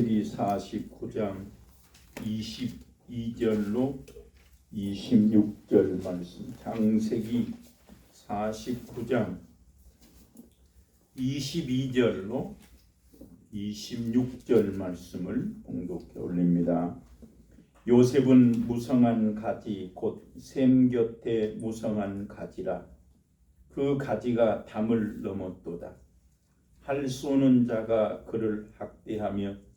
창세기 49장 22절로 26절 말씀. 창세기 49장 22절로 26절 말씀을 봉독해 올립니다. 요셉은 무성한 가지 곧 샘 곁에 무성한 가지라. 그 가지가 담을 넘었도다. 할 쏘는 자가 그를 학대하며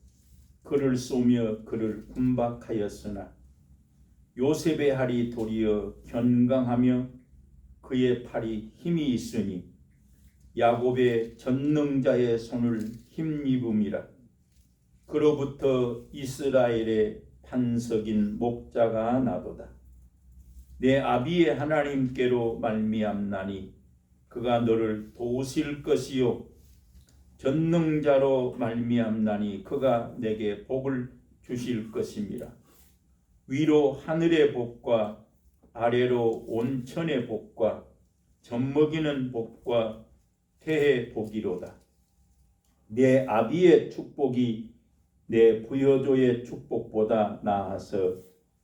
그를 쏘며 그를 훈박하였으나 요셉의 팔이 도리어 견강하며 그의 팔이 힘이 있으니 야곱의 전능자의 손을 힘입음이라. 그로부터 이스라엘의 반석인 목자가 나도다. 내 아비의 하나님께로 말미암나니 그가 너를 도우실 것이요 전능자로 말미암나니 그가 내게 복을 주실 것임이라. 위로 하늘의 복과 아래로 온천의 복과 젖먹이는 복과 태의 복이로다. 내 아비의 축복이 내 부여조의 축복보다 나아서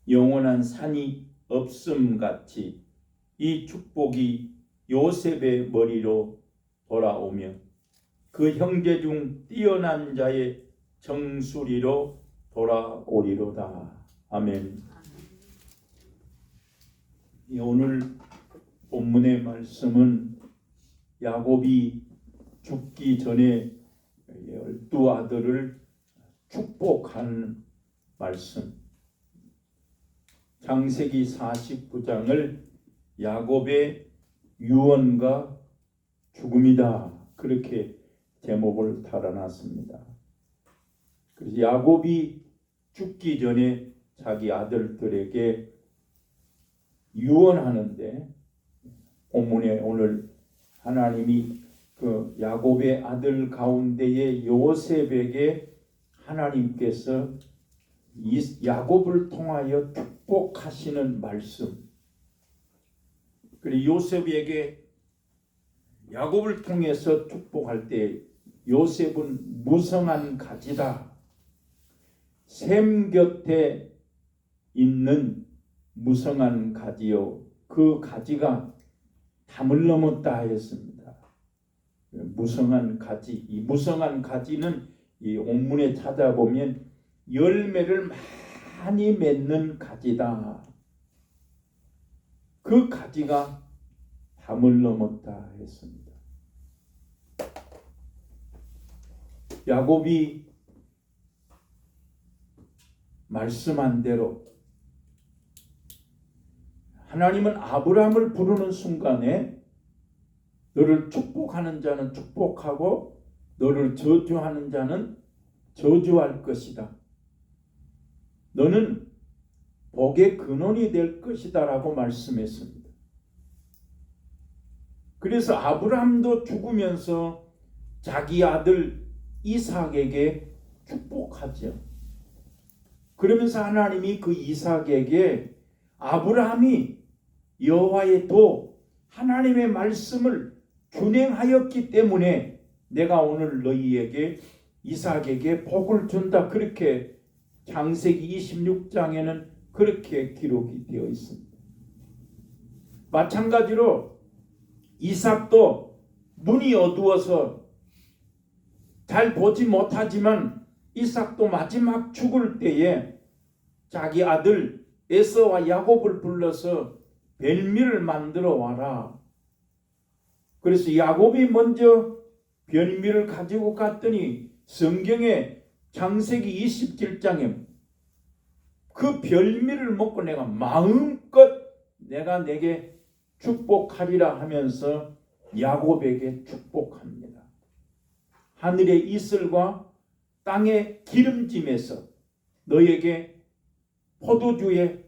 영원한 산이 없음같이 이 축복이 요셉의 머리로 돌아오며 그 형제 중 뛰어난 자의 정수리로 돌아오리로다. 아멘. 오늘 본문의 말씀은 야곱이 죽기 전에 12아들을 축복하는 말씀. 창세기 49장을 야곱의 유언과 죽음이다, 그렇게 제목을 달아놨습니다. 그래서 야곱이 죽기 전에 자기 아들들에게 유언하는데, 본문에 오늘 하나님이 그 야곱의 아들 가운데의 요셉에게 하나님께서 야곱을 통하여 축복하시는 말씀. 그리고 요셉에게 야곱을 통해서 축복할 때 요셉은 무성한 가지다. 샘 곁에 있는 무성한 가지요. 그 가지가 담을 넘었다 했습니다. 무성한 가지. 이 무성한 가지는 이 온문에 찾아보면 열매를 많이 맺는 가지다. 그 가지가 담을 넘었다 했습니다. 야곱이 말씀한 대로 하나님은 아브라함을 부르는 순간에 너를 축복하는 자는 축복하고 너를 저주하는 자는 저주할 것이다. 너는 복의 근원이 될 것이다 라고 말씀했습니다. 그래서 아브라함도 죽으면서 자기 아들 이삭에게 축복하죠. 그러면서 하나님이 그 이삭에게 아브라함이 여호와의 도 하나님의 말씀을 준행하였기 때문에 내가 오늘 너희에게 이삭에게 복을 준다, 그렇게 창세기 26장에는 그렇게 기록이 되어 있습니다. 마찬가지로 이삭도 눈이 어두워서 잘 보지 못하지만 이삭도 마지막 죽을 때에 자기 아들 에서와 야곱을 불러서 별미를 만들어 와라. 그래서 야곱이 먼저 별미를 가지고 갔더니 성경에 창세기 27장에 그 별미를 먹고 내가 마음껏 내가 내게 축복하리라 하면서 야곱에게 축복합니다. 하늘의 이슬과 땅의 기름짐에서 너에게 포도주의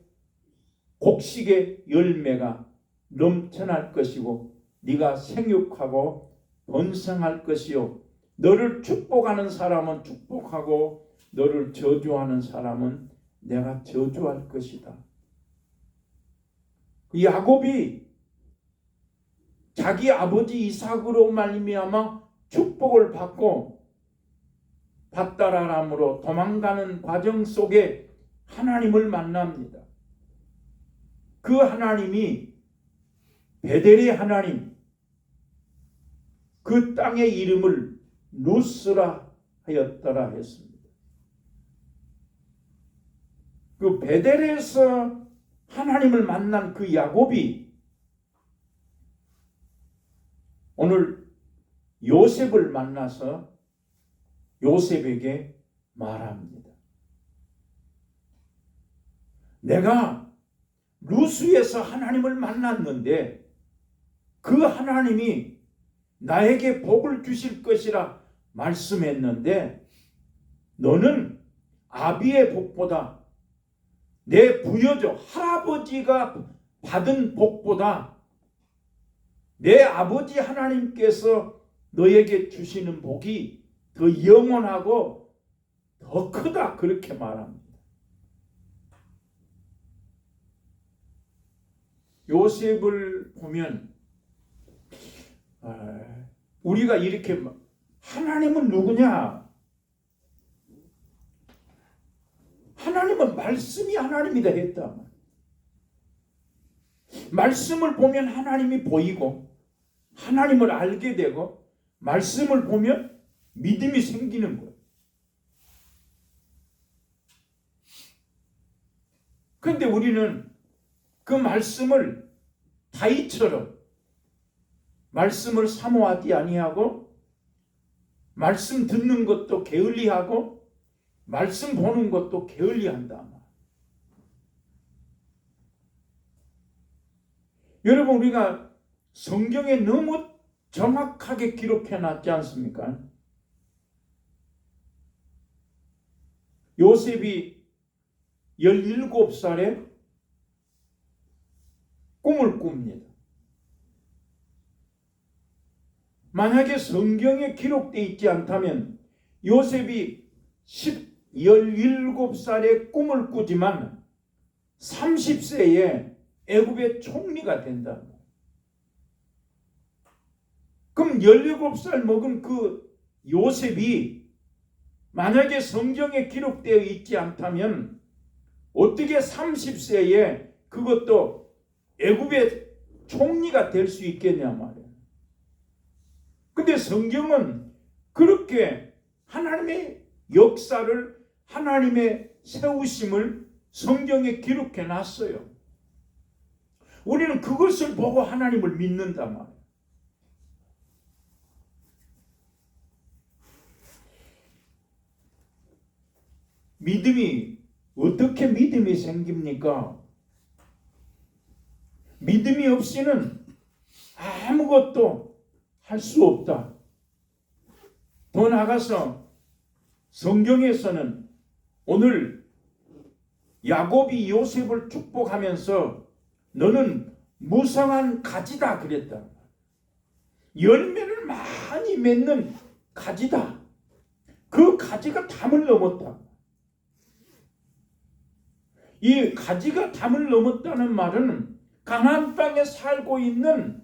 곡식의 열매가 넘쳐날 것이고 네가 생육하고 번성할 것이요 너를 축복하는 사람은 축복하고 너를 저주하는 사람은 내가 저주할 것이다. 야곱이 자기 아버지 이삭으로 말미암아 축복을 받고 밭다라람으로 도망가는 과정 속에 하나님을 만납니다. 그 하나님이 베델의 하나님, 그 땅의 이름을 루스라 하였더라 했습니다. 그 베델에서 하나님을 만난 그 야곱이 오늘 요셉을 만나서 요셉에게 말합니다. 내가 루스에서 하나님을 만났는데 그 하나님이 나에게 복을 주실 것이라 말씀했는데 너는 아비의 복보다 내 부여조 할아버지가 받은 복보다 내 아버지 하나님께서 너에게 주시는 복이 더 영원하고 더 크다 그렇게 말합니다. 요셉을 보면 우리가 이렇게 하나님은 누구냐? 하나님은 말씀이 하나님이다 했다. 말씀을 보면 하나님이 보이고 하나님을 알게 되고 말씀을 보면 믿음이 생기는 거예요. 그런데 우리는 그 말씀을 다윗처럼 말씀을 사모하지 아니하고 말씀 듣는 것도 게을리하고 말씀 보는 것도 게을리한다. 여러분 우리가 성경에 너무 정확하게 기록해 놨지 않습니까? 요셉이 17살에 꿈을 꿉니다. 만약에 성경에 기록되어 있지 않다면 요셉이 17살에 꿈을 꾸지만 30세에 애굽의 총리가 된다. 그럼 17살 먹은 그 요셉이 만약에 성경에 기록되어 있지 않다면 어떻게 30세에 그것도 애굽의 총리가 될 수 있겠냐 말이에요. 근데 성경은 그렇게 하나님의 역사를 하나님의 세우심을 성경에 기록해 놨어요. 우리는 그것을 보고 하나님을 믿는단 말이에요. 믿음이 어떻게 믿음이 생깁니까? 믿음이 없이는 아무것도 할 수 없다. 더 나아가서 성경에서는 오늘 야곱이 요셉을 축복하면서 너는 무성한 가지다 그랬다. 열매를 많이 맺는 가지다. 그 가지가 담을 넘었다. 이 가지가 담을 넘었다는 말은 가나안 땅에 살고 있는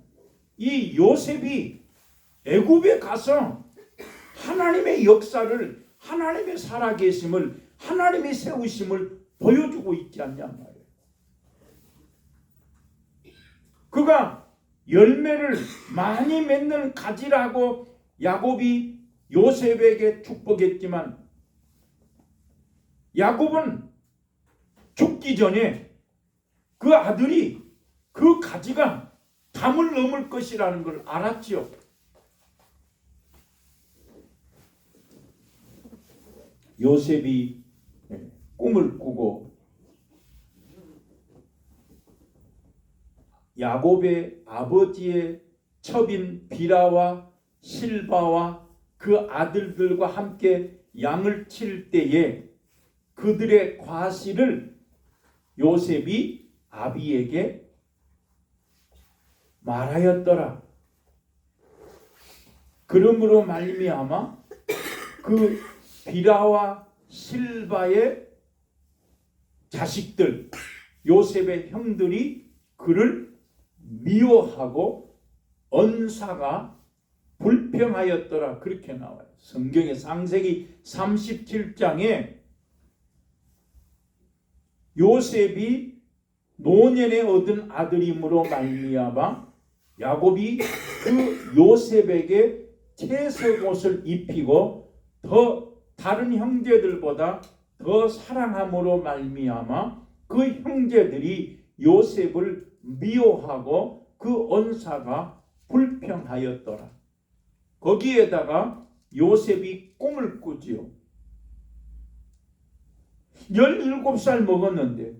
이 요셉이 애굽에 가서 하나님의 역사를, 하나님의 살아계심을, 하나님의 세우심을 보여주고 있지 않냐 말이에요. 그가 열매를 많이 맺는 가지라고 야곱이 요셉에게 축복했지만 야곱은 죽기 전에 그 아들이 그 가지가 담을 넘을 것이라는 걸 알았지요. 요셉이 꿈을 꾸고 야곱의 아버지의 첩인 비라와 실바와 그 아들들과 함께 양을 칠 때에 그들의 과실을 요셉이 아비에게 말하였더라. 그러므로 말미암아 그 비라와 실바의 자식들, 요셉의 형들이 그를 미워하고 언사가 불평하였더라. 그렇게 나와 있어요. 성경의 창세기 37장에 요셉이 노년에 얻은 아들임으로 말미암아 야곱이 그 요셉에게 채석옷을 입히고 더 다른 형제들보다 더 사랑함으로 말미암아 그 형제들이 요셉을 미워하고 그 언사가 불평하였더라. 거기에다가 요셉이 꿈을 꾸지요. 17살 먹었는데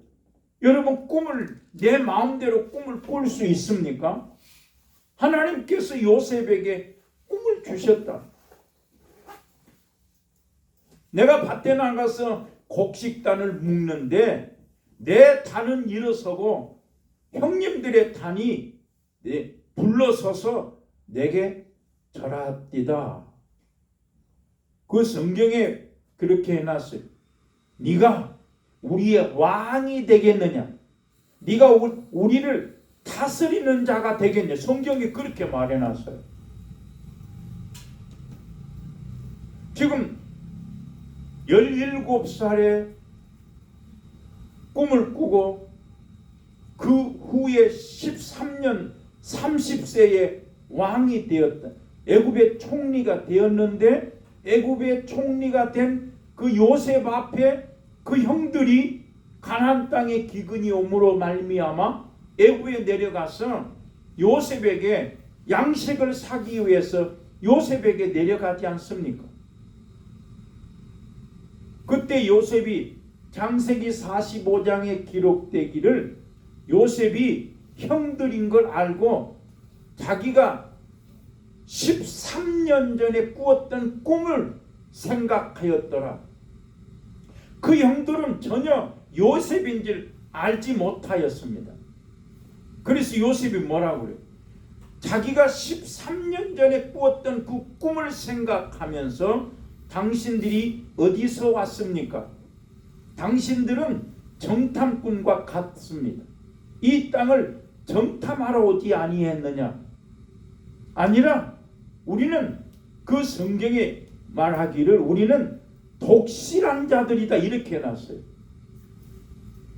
여러분 꿈을 내 마음대로 꿈을 꿀 수 있습니까? 하나님께서 요셉에게 꿈을 주셨다. 내가 밭에 나가서 곡식단을 묶는데 내 단은 일어서고 형님들의 단이 불러서서 내게 절하디다. 그 성경에 그렇게 해놨어요. 네가 우리의 왕이 되겠느냐? 네가 우리를 다스리는 자가 되겠냐? 성경이 그렇게 말해놨어요. 지금 17살에 꿈을 꾸고 그 후에 13년 30세에 왕이 되었다. 애굽의 총리가 되었는데 애굽의 총리가 된 그 요셉 앞에 그 형들이 가나안 땅에 기근이 오므로 말미암아 애굽에 내려가서 요셉에게 양식을 사기 위해서 요셉에게 내려가지 않습니까? 그때 요셉이 창세기 45장에 기록되기를 요셉이 형들인 걸 알고 자기가 13년 전에 꾸었던 꿈을 생각하였더라. 그 형들은 전혀 요셉인 줄 알지 못하였습니다. 그래서 요셉이 뭐라고 그래요? 자기가 13년 전에 꾸었던 그 꿈을 생각하면서 당신들이 어디서 왔습니까? 당신들은 정탐꾼과 같습니다. 이 땅을 정탐하러 오지 아니했느냐? 아니라 우리는 그 성경에 말하기를 우리는 독실한 자들이다 이렇게 해놨어요.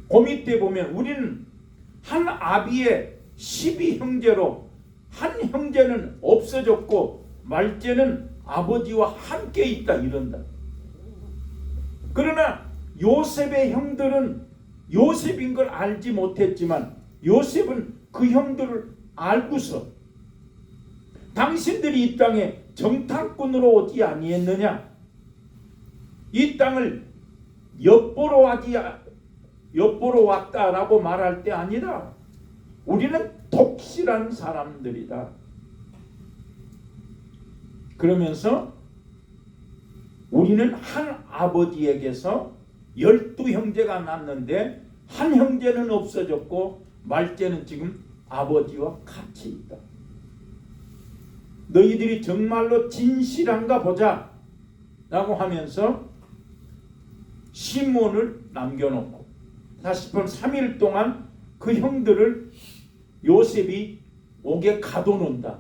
그 밑에 보면 우리는 한 아비의 12형제로 한 형제는 없어졌고 말째는 아버지와 함께 있다 이런다. 그러나 요셉의 형들은 요셉인 걸 알지 못했지만 요셉은 그 형들을 알고서 당신들이 이 땅에 정탐꾼으로 오지 아니했느냐? 이 땅을 엿보러 왔다라고 말할 때 아니라 우리는 독실한 사람들이다. 그러면서 우리는 한 아버지에게서 12형제가 났는데 한 형제는 없어졌고 말째는 지금 아버지와 같이 있다. 너희들이 정말로 진실한가 보자 라고 하면서 시몬을 남겨놓고 3일 동안 그 형들을 요셉이 옥에 가둬놓는다.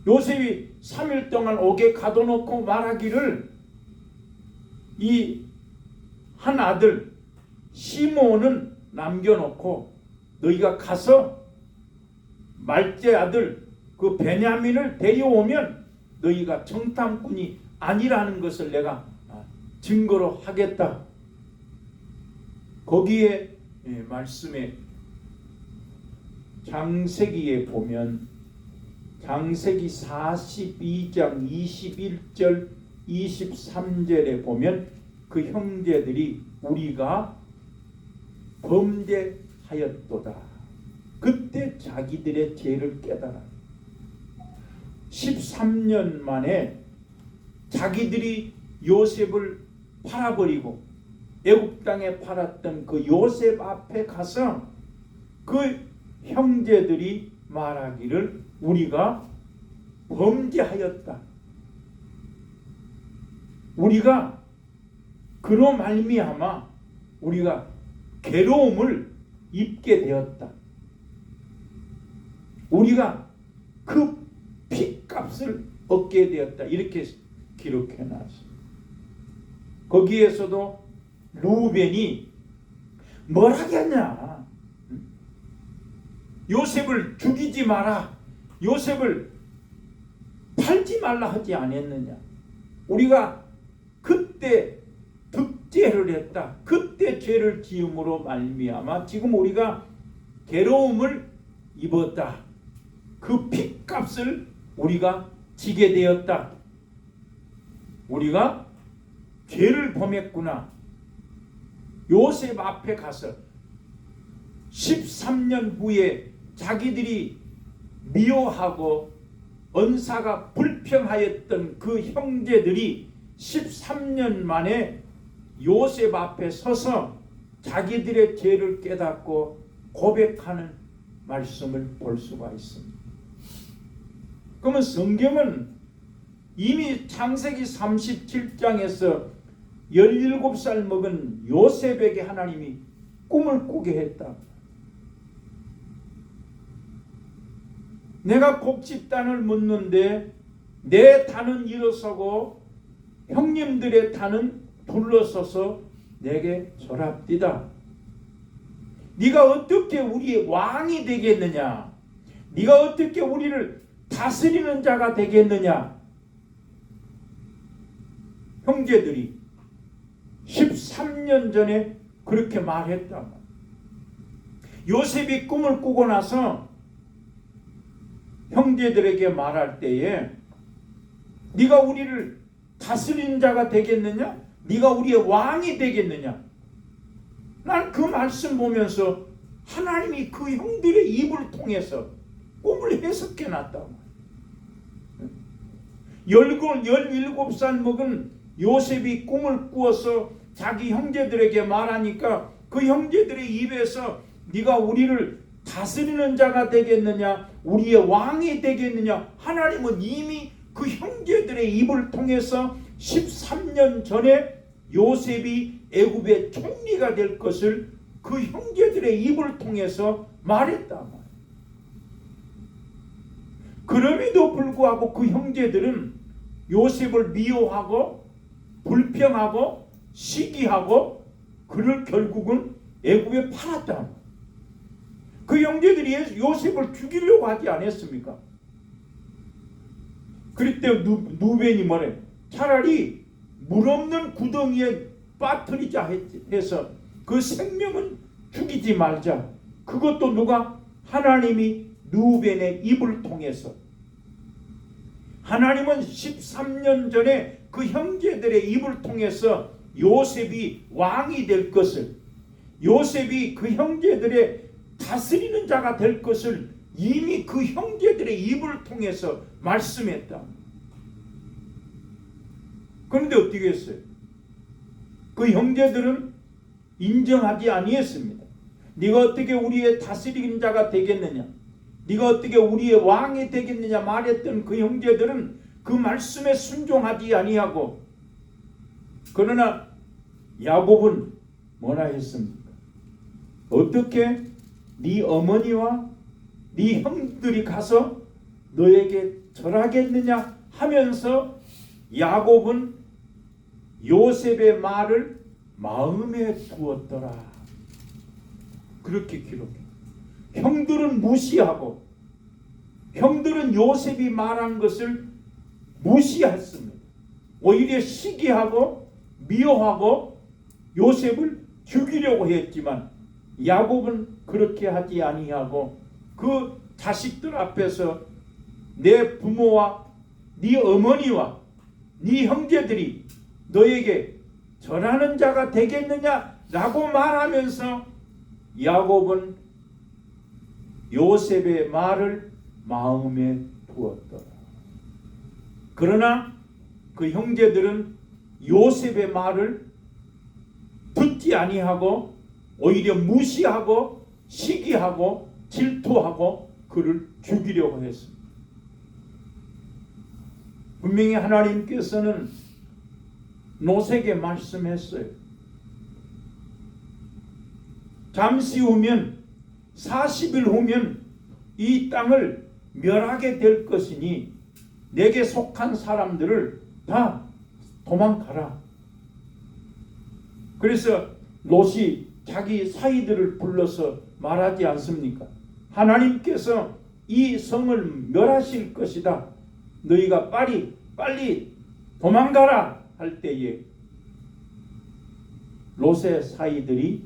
요셉이 3일 동안 옥에 가둬놓고 말하기를 이 한 아들 시몬은 남겨놓고 너희가 가서 말째 아들 그 베냐민을 데려오면 너희가 정탐꾼이 아니라는 것을 내가 증거로 하겠다. 거기에 말씀에 창세기에 보면 창세기 42장 21절 23절에 보면 그 형제들이 우리가 범죄하였도다. 그때 자기들의 죄를 깨달아 13년 만에 자기들이 요셉을 팔아버리고 애굽 땅에 팔았던 그 요셉 앞에 가서 그 형제들이 말하기를 우리가 범죄하였다. 우리가 그로 말미암아 우리가 괴로움을 입게 되었다. 우리가 그 핏값을 얻게 되었다. 이렇게 기록해 놨습니다. 거기에서도 루벤이 뭘 하겠냐? 요셉을 죽이지 마라. 요셉을 팔지 말라 하지 않았느냐? 우리가 그때 득죄를 했다. 그때 죄를 지음으로 말미암아 지금 우리가 괴로움을 입었다. 그 핏값을 우리가 지게 되었다. 우리가 죄를 범했구나. 요셉 앞에 가서 13년 후에 자기들이 미워하고 언사가 불평하였던 그 형제들이 13년 만에 요셉 앞에 서서 자기들의 죄를 깨닫고 고백하는 말씀을 볼 수가 있습니다. 그러면 성경은 이미 창세기 37장에서 17살 먹은 요셉에게 하나님이 꿈을 꾸게 했다. 내가 곡식단을 묻는데 내 단은 일어서고 형님들의 단은 둘러서서 내게 절합디다. 네가 어떻게 우리의 왕이 되겠느냐? 네가 어떻게 우리를 다스리는 자가 되겠느냐? 형제들이 13년 전에 그렇게 말했다. 요셉이 꿈을 꾸고 나서 형제들에게 말할 때에 네가 우리를 다스리는 자가 되겠느냐? 네가 우리의 왕이 되겠느냐? 난 그 말씀 보면서 하나님이 그 형들의 입을 통해서 꿈을 해석해 놨다. 17살 먹은 요셉이 꿈을 꾸어서 자기 형제들에게 말하니까 그 형제들의 입에서 네가 우리를 다스리는 자가 되겠느냐, 우리의 왕이 되겠느냐, 하나님은 이미 그 형제들의 입을 통해서 13년 전에 요셉이 애굽의 총리가 될 것을 그 형제들의 입을 통해서 말했다. 그럼에도 불구하고 그 형제들은 요셉을 미워하고 불평하고 시기하고 그를 결국은 애굽에 팔았다. 그 형제들이 요셉을 죽이려고 하지 않았습니까? 그때 누벤이 뭐래? 차라리 물 없는 구덩이에 빠뜨리자 해서 그 생명은 죽이지 말자. 그것도 누가? 하나님이 누벤의 입을 통해서. 하나님은 13년 전에 그 형제들의 입을 통해서 요셉이 왕이 될 것을, 요셉이 그 형제들의 다스리는 자가 될 것을 이미 그 형제들의 입을 통해서 말씀했다. 그런데 어떻게 했어요? 그 형제들은 인정하지 아니했습니다. 네가 어떻게 우리의 다스리는 자가 되겠느냐, 네가 어떻게 우리의 왕이 되겠느냐 말했던 그 형제들은 그 말씀에 순종하지 아니하고, 그러나 야곱은 뭐라 했습니까? 어떻게 네 어머니와 네 형들이 가서 너에게 절하겠느냐 하면서 야곱은 요셉의 말을 마음에 두었더라. 그렇게 기록해. 형들은 무시하고, 형들은 요셉이 말한 것을 무시했습니다. 오히려 시기하고 미워하고 요셉을 죽이려고 했지만 야곱은 그렇게 하지 아니하고 그 자식들 앞에서 내 부모와 네 어머니와 네 형제들이 너에게 절하는 자가 되겠느냐라고 말하면서 야곱은 요셉의 말을 마음에 두었더라. 그러나 그 형제들은 요셉의 말을 듣지 아니하고 오히려 무시하고 시기하고 질투하고 그를 죽이려고 했습니다. 분명히 하나님께서는 노색에 말씀했어요. 잠시 후면 40일 후면 이 땅을 멸하게 될 것이니 내게 속한 사람들을 다 도망가라. 그래서 롯이 자기 사이들을 불러서 말하지 않습니까? 하나님께서 이 성을 멸하실 것이다. 너희가 빨리 도망가라 할 때에 롯의 사이들이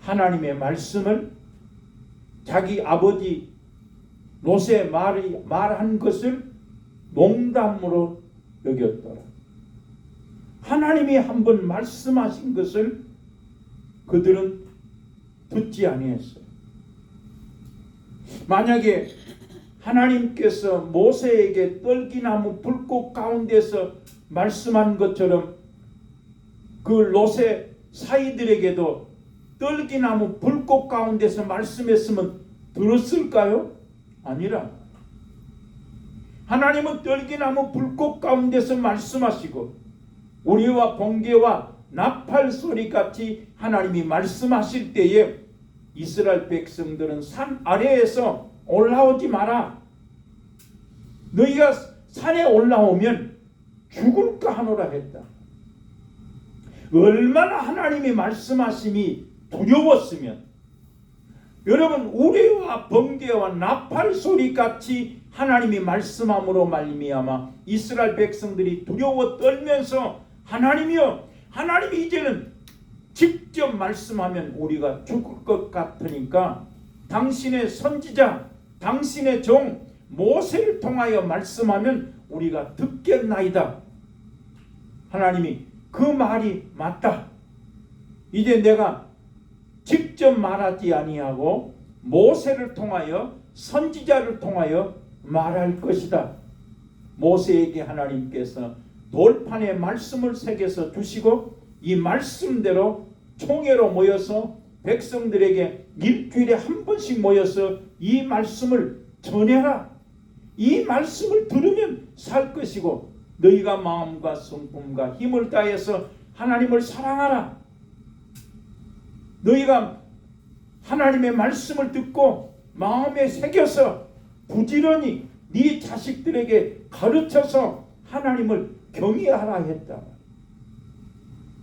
하나님의 말씀을 자기 아버지 롯의 말한 것을 농담으로 여겼더라. 하나님이 한번 말씀하신 것을 그들은 듣지 아니했어요. 만약에 하나님께서 모세에게 떨기나무 불꽃 가운데서 말씀한 것처럼 그 롯의 사이들에게도 떨기나무 불꽃 가운데서 말씀했으면 들었을까요? 아니라 하나님은 떨기나무 불꽃 가운데서 말씀하시고 우리와 번개와 나팔 소리같이 하나님이 말씀하실 때에 이스라엘 백성들은 산 아래에서 올라오지 마라. 너희가 산에 올라오면 죽을까 하노라 했다. 얼마나 하나님이 말씀하심이 두려웠으면 여러분 우레와 번개와 나팔 소리같이 하나님이 말씀함으로 말미암아 이스라엘 백성들이 두려워 떨면서 하나님이 이제는 직접 말씀하면 우리가 죽을 것 같으니까 당신의 선지자 당신의 종 모세를 통하여 말씀하면 우리가 듣겠나이다. 하나님이 그 말이 맞다. 이제 내가 직접 말하지 아니하고 모세를 통하여 선지자를 통하여 말할 것이다. 모세에게 하나님께서 돌판에 말씀을 새겨서 주시고 이 말씀대로 총회로 모여서 백성들에게 일주일에 한 번씩 모여서 이 말씀을 전해라. 이 말씀을 들으면 살 것이고 너희가 마음과 성품과 힘을 다해서 하나님을 사랑하라. 너희가 하나님의 말씀을 듣고 마음에 새겨서 부지런히 네 자식들에게 가르쳐서 하나님을 경외하라 했다.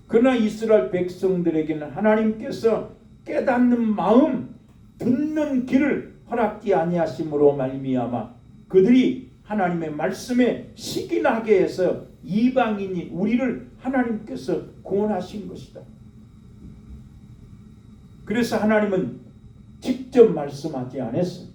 그러나 이스라엘 백성들에게는 하나님께서 깨닫는 마음, 듣는 길을 허락지 아니하심으로 말미암아 그들이 하나님의 말씀에 시기나게 해서 이방인이 우리를 하나님께서 구원하신 것이다. 그래서 하나님은 직접 말씀하지 않았어요.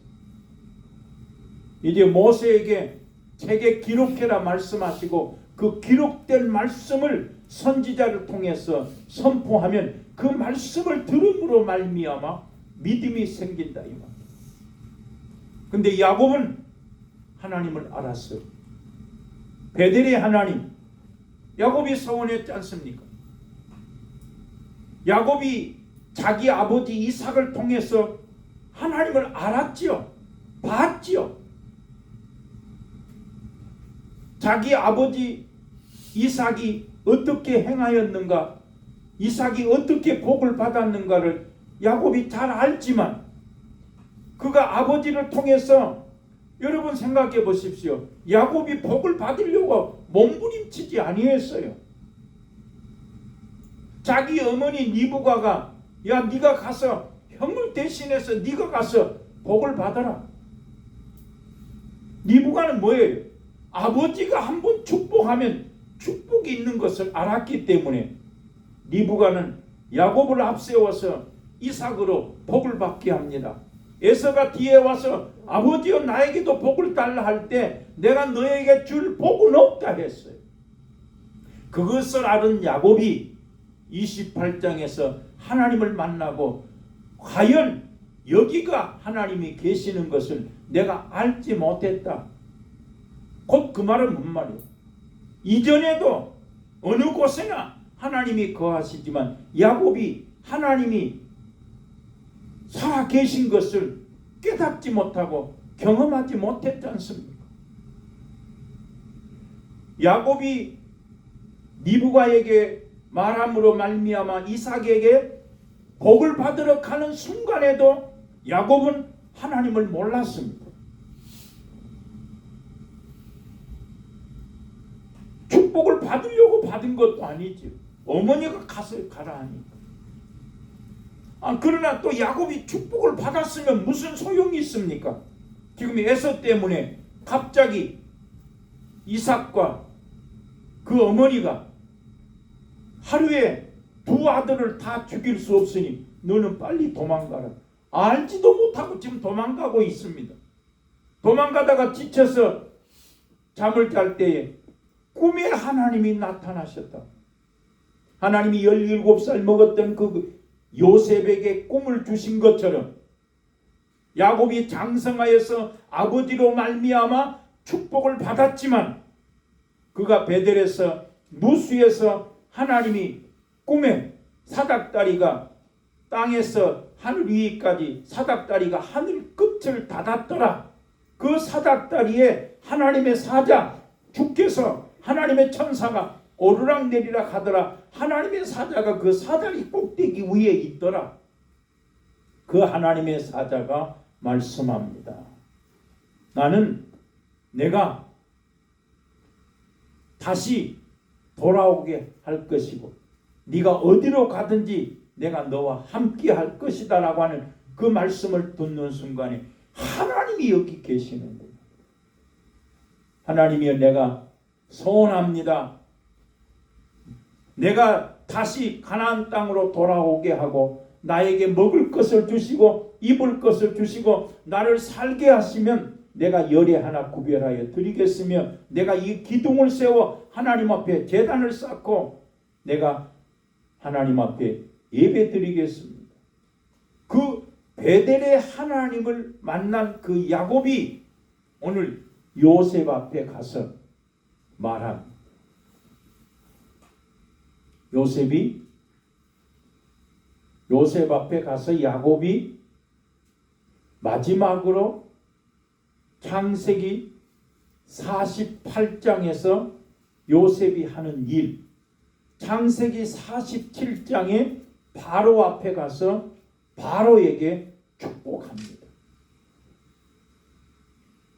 이제 모세에게 책에 기록해라 말씀하시고 그 기록된 말씀을 선지자를 통해서 선포하면 그 말씀을 들음으로 말미암아 믿음이 생긴다 이 말. 근데 야곱은 하나님을 알았어요. 베델의 하나님, 야곱이 서원했지 않습니까? 야곱이 자기 아버지 이삭을 통해서 하나님을 알았지요. 봤지요. 자기 아버지 이삭이 어떻게 행하였는가, 이삭이 어떻게 복을 받았는가를 야곱이 잘 알지만 그가 아버지를 통해서 여러분 생각해 보십시오. 야곱이 복을 받으려고 몸부림치지 아니했어요. 자기 어머니 리브가가 야 네가 가서 형을 대신해서 네가 가서 복을 받아라. 리브가는 뭐예요? 아버지가 한번 축복하면 축복이 있는 것을 알았기 때문에 리브가는 야곱을 앞세워서 이삭으로 복을 받게 합니다. 에서가 뒤에 와서 아버지여 나에게도 복을 달라 할 때 내가 너에게 줄 복은 없다 했어요. 그것을 알은 야곱이 28장에서 하나님을 만나고 과연 여기가 하나님이 계시는 것을 내가 알지 못했다. 곧 그 말은 뭔 말이에요? 이전에도 어느 곳에나 하나님이 거하시지만 야곱이 하나님이 살아 계신 것을 깨닫지 못하고 경험하지 못했지 않습니까? 야곱이 리브가에게 말함으로 말미암아 이삭에게 복을 받으러 가는 순간에도 야곱은 하나님을 몰랐습니다. 축복을 받으려고 받은 것도 아니지. 어머니가 가라 하니. 그러나 또 야곱이 축복을 받았으면 무슨 소용이 있습니까? 지금 에서 때문에 갑자기 이삭과 그 어머니가 하루에 두 아들을 다 죽일 수 없으니 너는 빨리 도망가라. 알지도 못하고 지금 도망가고 있습니다. 도망가다가 지쳐서 잠을 잘 때에 꿈에 하나님이 나타나셨다. 하나님이 17살 먹었던 그 요셉에게 꿈을 주신 것처럼 야곱이 장성하여서 아버지로 말미암아 축복을 받았지만 그가 베델에서 무수에서 하나님이 꿈에 사닥다리가 땅에서 하늘 위까지 사닥다리가 하늘 끝을 닫았더라. 그 사닥다리에 하나님의 사자 주께서 하나님의 천사가 오르락내리락 하더라. 하나님의 사자가 그 사다리 꼭대기 위에 있더라. 그 하나님의 사자가 말씀합니다. 나는 내가 다시 돌아오게 할 것이고 네가 어디로 가든지 내가 너와 함께 할 것이다 라고 하는 그 말씀을 듣는 순간에 하나님이 여기 계시는 거예요. 하나님이여 내가 소원합니다. 내가 다시 가나안 땅으로 돌아오게 하고 나에게 먹을 것을 주시고 입을 것을 주시고 나를 살게 하시면 내가 열에 하나 구별하여 드리겠으며 내가 이 기둥을 세워 하나님 앞에 제단을 쌓고 내가 하나님 앞에 예배 드리겠습니다. 그 베델의 하나님을 만난 그 야곱이 오늘 요셉 앞에 가서 말합니다. 요셉 앞에 가서 야곱이 마지막으로 창세기 48장에서 요셉이 하는 일, 창세기 47장에 바로 앞에 가서 바로에게 축복합니다.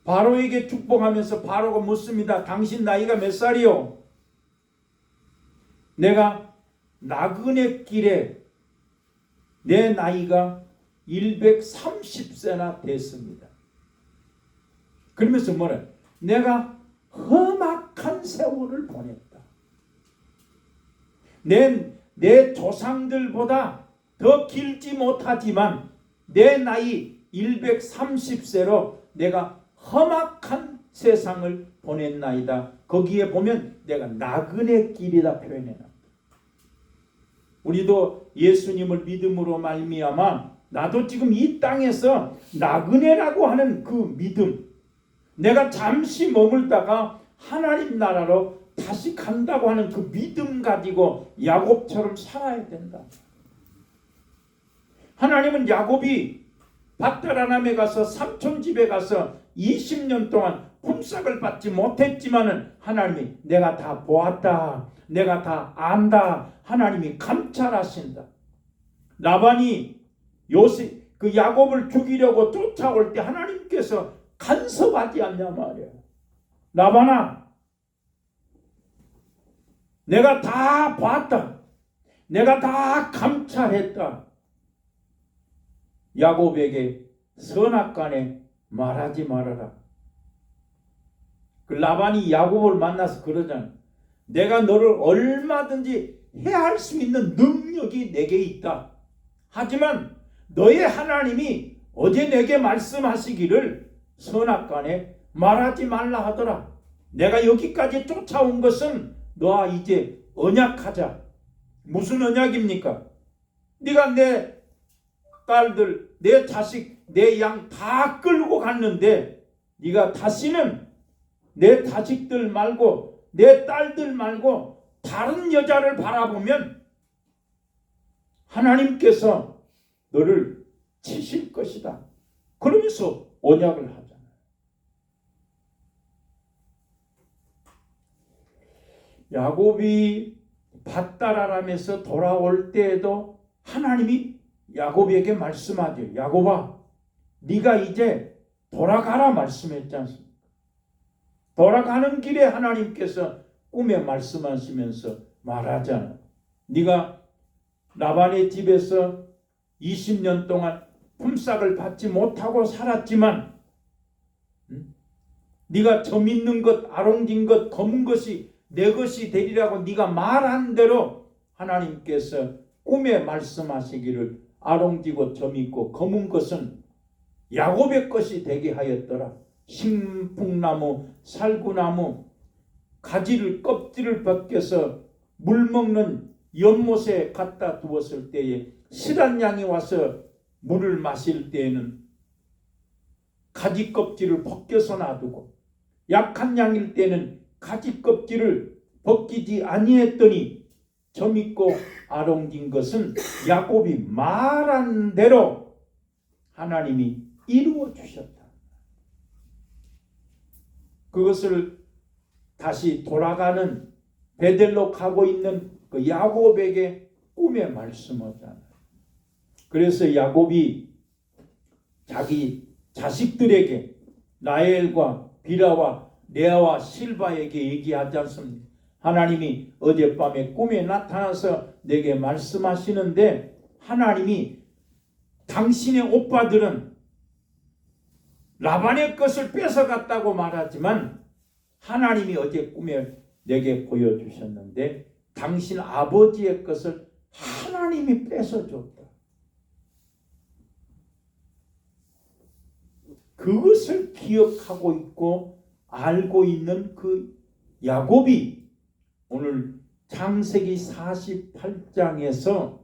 바로에게 축복하면서 바로가 묻습니다. 당신 나이가 몇 살이요? 내가 나그네 길에 내 나이가 130세나 됐습니다. 그러면서 뭐래? 내가 험악한 세월을 보냈다. 내 조상들보다 더 길지 못하지만 내 나이 130세로 내가 험악한 세상을 보냈나이다. 거기에 보면 내가 나그네 길이다 표현해놨다. 우리도 예수님을 믿음으로 말미암아 나도 지금 이 땅에서 나그네라고 하는 그 믿음, 내가 잠시 머물다가 하나님 나라로 다시 간다고 하는 그 믿음 가지고 야곱처럼 살아야 된다. 하나님은 야곱이 밧다라남에 가서 삼촌 집에 가서 20년 동안 품삯을 받지 못했지만은 하나님이 내가 다 보았다. 내가 다 안다. 하나님이 감찰하신다. 라반이 요셉 그 야곱을 죽이려고 쫓아올 때 하나님께서 간섭하지 않냐 말이야. 라반아, 내가 다 봤다. 내가 다 감찰했다. 야곱에게 선악간에 말하지 말아라. 그 라반이 야곱을 만나서 그러잖아. 내가 너를 얼마든지 해할 수 있는 능력이 내게 있다. 하지만 너의 하나님이 어제 내게 말씀하시기를 선악간에 말하지 말라 하더라. 내가 여기까지 쫓아온 것은 너와 이제 언약하자. 무슨 언약입니까? 네가 내 딸들, 내 자식, 내 양 다 끌고 갔는데 네가 다시는 내 자식들 말고 내 딸들 말고 다른 여자를 바라보면 하나님께서 너를 치실 것이다. 그러면서 언약을 하잖아요. 야곱이 밧다라람에서 돌아올 때에도 하나님이 야곱에게 말씀하죠. 야곱아, 네가 이제 돌아가라 말씀했지 않습니까? 돌아가는 길에 하나님께서 꿈에 말씀하시면서 말하잖아. 네가 라반의 집에서 20년 동안 품삯을 받지 못하고 살았지만 네가 점 있는 것, 아롱진 것, 검은 것이 내 것이 되리라고 네가 말한 대로 하나님께서 꿈에 말씀하시기를 아롱지고 점 있고 검은 것은 야곱의 것이 되게 하였더라. 신풍나무, 살구나무, 가지를 껍질을 벗겨서 물 먹는 연못에 갖다 두었을 때에 실한 양이 와서 물을 마실 때에는 가지 껍질을 벗겨서 놔두고 약한 양일 때는 가지 껍질을 벗기지 아니했더니 점 있고 아롱진 것은 야곱이 말한 대로 하나님이 이루어 주셨다. 그것을 다시 돌아가는 베델로 가고 있는 그 야곱에게 꿈에 말씀하잖아요. 그래서 야곱이 자기 자식들에게 라헬과 빌하와 레아와 실바에게 얘기하지 않습니까? 하나님이 어젯밤에 꿈에 나타나서 내게 말씀하시는데 하나님이 당신의 오빠들은 라반의 것을 뺏어갔다고 말하지만 하나님이 어제 꿈에 내게 보여주셨는데 당신 아버지의 것을 하나님이 뺏어줬다. 그것을 기억하고 있고 알고 있는 그 야곱이 오늘 창세기 48장에서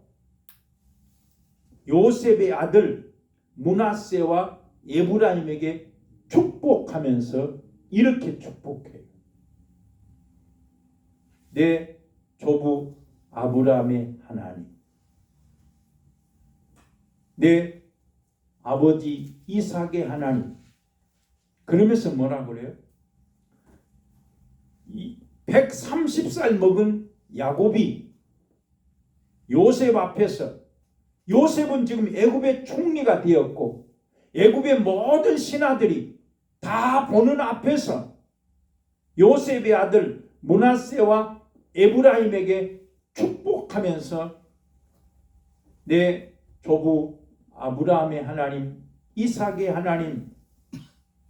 요셉의 아들 므낫세와 에브라임에게 축복하면서 이렇게 축복해요. 내 조부 아브라함의 하나님, 내 아버지 이삭의 하나님. 그러면서 뭐라 그래요? 130살 먹은 야곱이 요셉 앞에서, 요셉은 지금 애굽의 총리가 되었고 애굽의 모든 신하들이 다 보는 앞에서 요셉의 아들 므낫세와 에브라임에게 축복하면서 내 조부 아브라함의 하나님, 이삭의 하나님,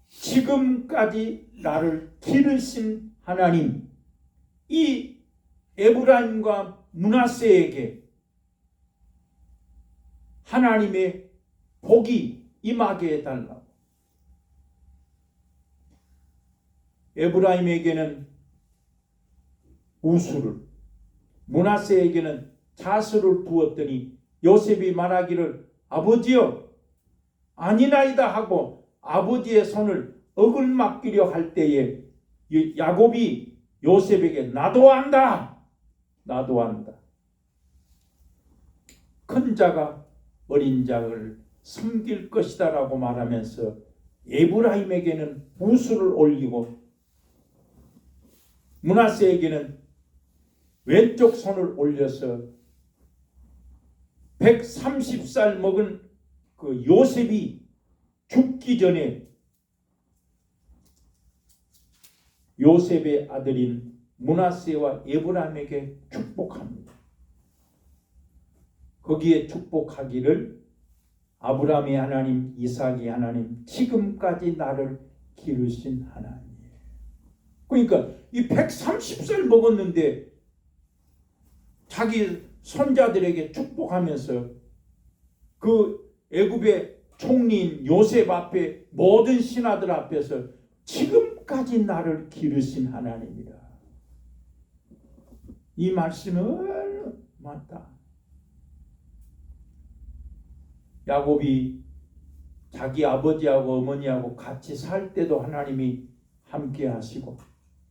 지금까지 나를 기르신 하나님, 이 에브라임과 므낫세에게 하나님의 복이 임하게 해달라고. 에브라임에게는 우수를, 므낫세에게는 자수를 두었더니 요셉이 말하기를 아버지여 아니나이다 하고 아버지의 손을 어글맡기려 할 때에 야곱이 요셉에게 나도 안다, 나도 안다. 큰 자가 어린 자를 섬길 것이다 라고 말하면서 에브라임에게는 우수를 올리고 므낫세에게는 왼쪽 손을 올려서 130살 먹은 그 요셉이 죽기 전에 요셉의 아들인 므낫세와 에브라임에게 축복합니다. 거기에 축복하기를 아브라함의 하나님, 이삭의 하나님, 지금까지 나를 기르신 하나님. 그러니까 이 130살 먹었는데 자기 손자들에게 축복하면서 그 애굽의 총리인 요셉 앞에 모든 신하들 앞에서 지금까지 나를 기르신 하나님이다. 이 말씀은 맞다. 야곱이 자기 아버지하고 어머니하고 같이 살 때도 하나님이 함께 하시고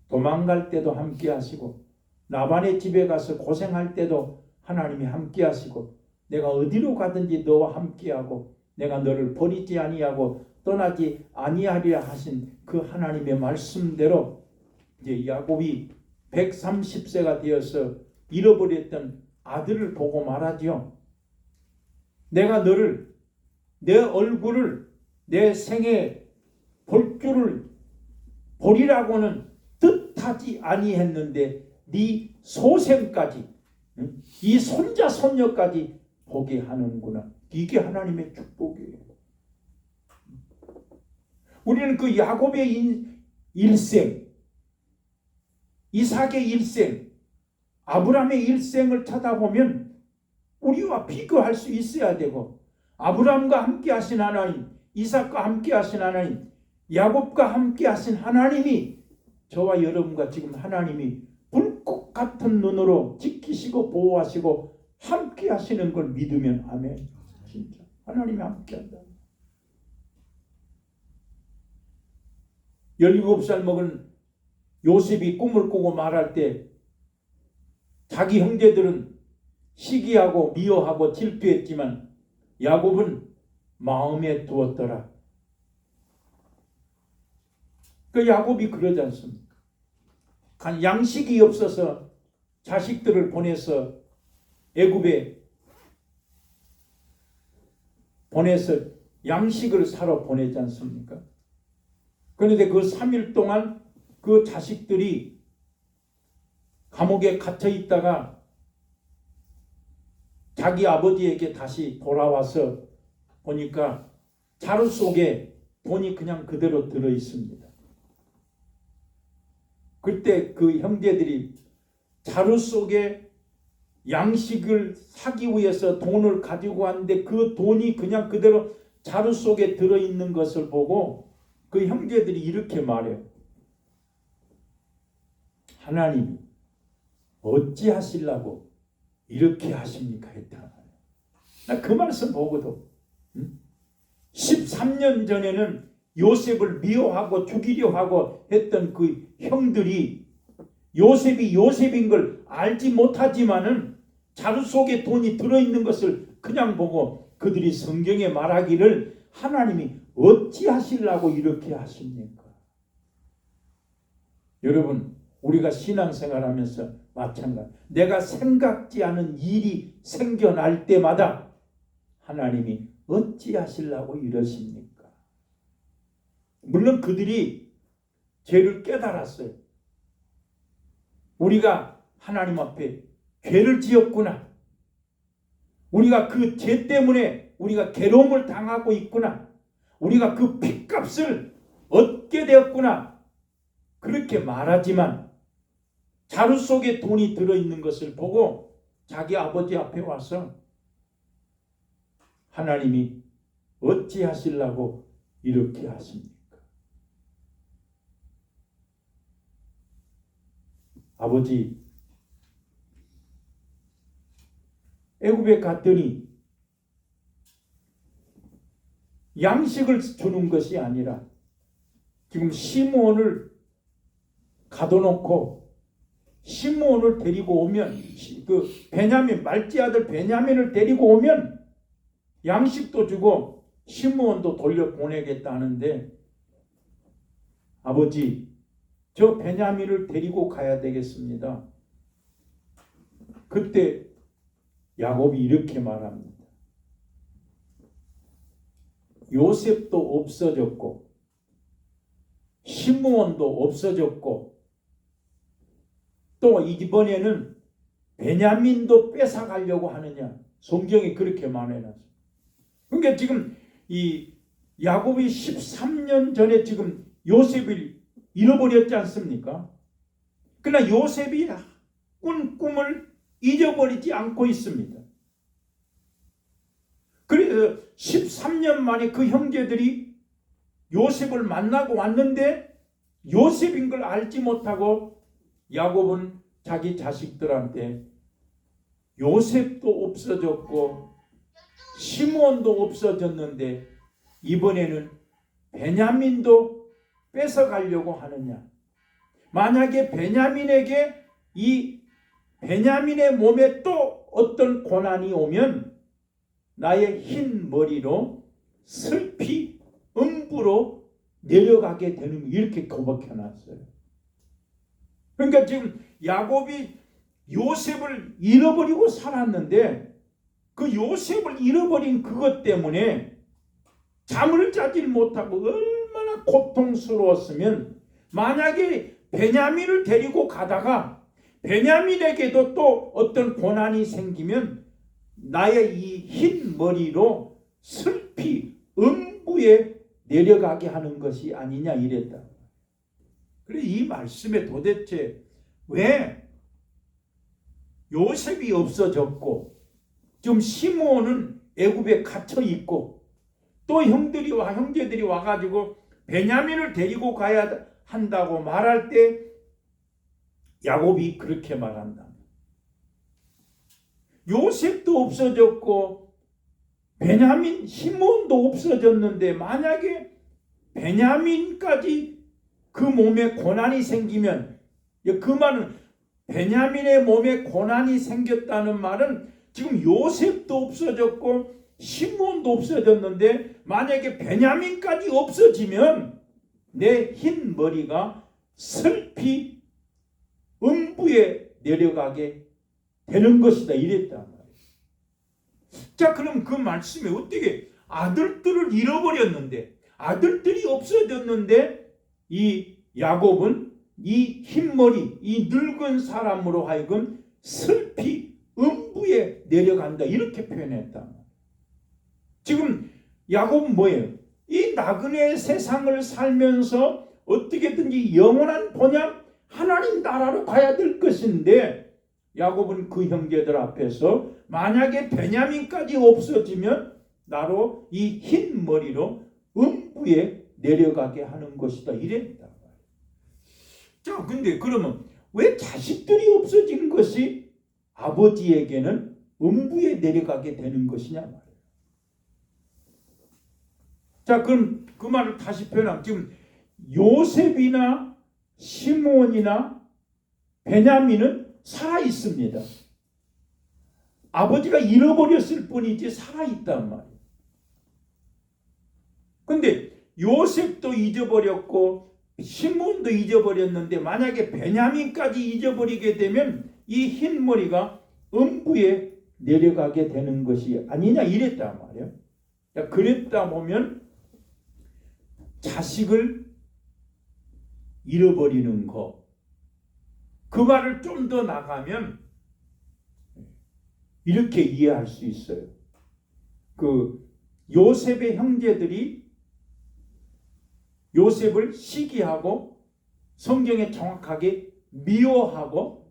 도망갈 때도 함께 하시고 라반의 집에 가서 고생할 때도 하나님이 함께 하시고 내가 어디로 가든지 너와 함께 하고 내가 너를 버리지 아니하고 떠나지 아니하리라 하신 그 하나님의 말씀대로 이제 야곱이 130세가 되어서 잃어버렸던 아들을 보고 말하죠. 내가 너를, 내 얼굴을 내 생에 볼 줄을 보리라고는 뜻 못하지 아니했는데 네 소생까지, 이 손자 손녀까지 보게 하는구나. 이게 하나님의 축복이에요. 우리는 그 야곱의 일생, 이삭의 일생, 아브라함의 일생을 찾아보면 우리와 비교할 수 있어야 되고, 아브라함과 함께 하신 하나님, 이삭과 함께 하신 하나님, 야곱과 함께 하신 하나님이 저와 여러분과 지금 하나님이 불꽃 같은 눈으로 지키시고 보호하시고 함께 하시는 걸 믿으면 아멘. 진짜 하나님이 함께 한다. 17살 먹은 요셉이 꿈을 꾸고 말할 때 자기 형제들은 시기하고 미워하고 질투했지만 야곱은 마음에 두었더라. 그 야곱이 그러지 않습니까? 양식이 없어서 자식들을 보내서 애굽에 보내서 양식을 사러 보내지 않습니까? 그런데 그 3일 동안 그 자식들이 감옥에 갇혀 있다가 자기 아버지에게 다시 돌아와서 보니까 자루 속에 돈이 그냥 그대로 들어 있습니다. 그때 그 형제들이 자루 속에 양식을 사기 위해서 돈을 가지고 왔는데 그 돈이 그냥 그대로 자루 속에 들어 있는 것을 보고 그 형제들이 이렇게 말해요. 하나님이 어찌하시려고 이렇게 하십니까? 했다. 나 그 말씀 보고도 13년 전에는 요셉을 미워하고 죽이려 하고 했던 그 형들이 요셉이 요셉인 걸 알지 못하지만은 자루 속에 돈이 들어있는 것을 그냥 보고 그들이 성경에 말하기를 하나님이 어찌하시려고 이렇게 하십니까? 여러분, 우리가 신앙생활하면서 마찬가지. 내가 생각지 않은 일이 생겨날 때마다 하나님이 어찌하시려고 이러십니까? 물론 그들이 죄를 깨달았어요. 우리가 하나님 앞에 죄를 지었구나. 우리가 그 죄 때문에 우리가 괴로움을 당하고 있구나. 우리가 그 핏값을 얻게 되었구나. 그렇게 말하지만 자루 속에 돈이 들어있는 것을 보고 자기 아버지 앞에 와서 하나님이 어찌하시려고 이렇게 하십니까? 아버지, 애굽에 갔더니 양식을 주는 것이 아니라 지금 시므온을 가둬놓고 시므온을 데리고 오면 그 베냐민 말지 아들 베냐민을 데리고 오면 양식도 주고 시므온도 돌려보내겠다는데 아버지, 저 베냐민을 데리고 가야 되겠습니다. 그때 야곱이 이렇게 말합니다. 요셉도 없어졌고 시므온도 없어졌고 또 이번에는 베냐민도 뺏어가려고 하느냐. 성경이 그렇게 말해놨어요. 그러니까 지금 이 야곱이 13년 전에 지금 요셉을 잃어버렸지 않습니까? 그러나 요셉이 꾼 꿈을 잊어버리지 않고 있습니다. 그래서 13년 만에 그 형제들이 요셉을 만나고 왔는데 요셉인 걸 알지 못하고 야곱은 자기 자식들한테 요셉도 없어졌고 시므온도 없어졌는데 이번에는 베냐민도 뺏어가려고 하느냐. 만약에 베냐민에게 이 베냐민의 몸에 또 어떤 고난이 오면 나의 흰 머리로 슬피 음부로 내려가게 되는 이렇게 거박해놨어요. 그러니까 지금 야곱이 요셉을 잃어버리고 살았는데 그 요셉을 잃어버린 그것 때문에 잠을 자질 못하고 얼마나 고통스러웠으면 만약에 베냐민을 데리고 가다가 베냐민에게도 또 어떤 고난이 생기면 나의 이 흰 머리로 슬피 음부에 내려가게 하는 것이 아니냐 이랬다. 그래 이 말씀에 도대체 왜 요셉이 없어졌고 지금 시므온은 애굽에 갇혀 있고 또 형제들이 와가지고 베냐민을 데리고 가야 한다고 말할 때 야곱이 그렇게 말한다. 요셉도 없어졌고 베냐민 시므온도 없어졌는데 만약에 베냐민까지 그 몸에 고난이 생기면 그 말은 베냐민의 몸에 고난이 생겼다는 말은 지금 요셉도 없어졌고 시므온도 없어졌는데 만약에 베냐민까지 없어지면 내 흰 머리가 슬피 음부에 내려가게 되는 것이다 이랬단 말이에요. 자 그럼 그 말씀에 어떻게 아들들을 잃어버렸는데 아들들이 없어졌는데 이 야곱은 이 흰머리 이 늙은 사람으로 하여금 슬피 음부에 내려간다 이렇게 표현했다. 지금 야곱은 뭐예요? 이 나그네 세상을 살면서 어떻게든지 영원한 본향 하나님 나라로 가야 될 것인데 야곱은 그 형제들 앞에서 만약에 베냐민까지 없어지면 나로 이 흰 머리로 음부에 내려가게 하는 것이다 이랬다. 자, 근데 그러면 왜 자식들이 없어진 것이 아버지에게는 음부에 내려가게 되는 것이냐 말이에요. 자, 그럼 그 말을 다시 표현하면 지금 요셉이나 시므온이나 베냐민은 살아 있습니다. 아버지가 잃어버렸을 뿐이지 살아 있단 말이에요. 근데 요셉도 잊어버렸고 시므온도 잊어버렸는데 만약에 베냐민까지 잊어버리게 되면 이 흰머리가 음부에 내려가게 되는 것이 아니냐 이랬단 말이에요. 그랬다 보면 자식을 잃어버리는 거, 그 말을 좀 더 나가면 이렇게 이해할 수 있어요. 그 요셉의 형제들이 요셉을 시기하고 성경에 정확하게 미워하고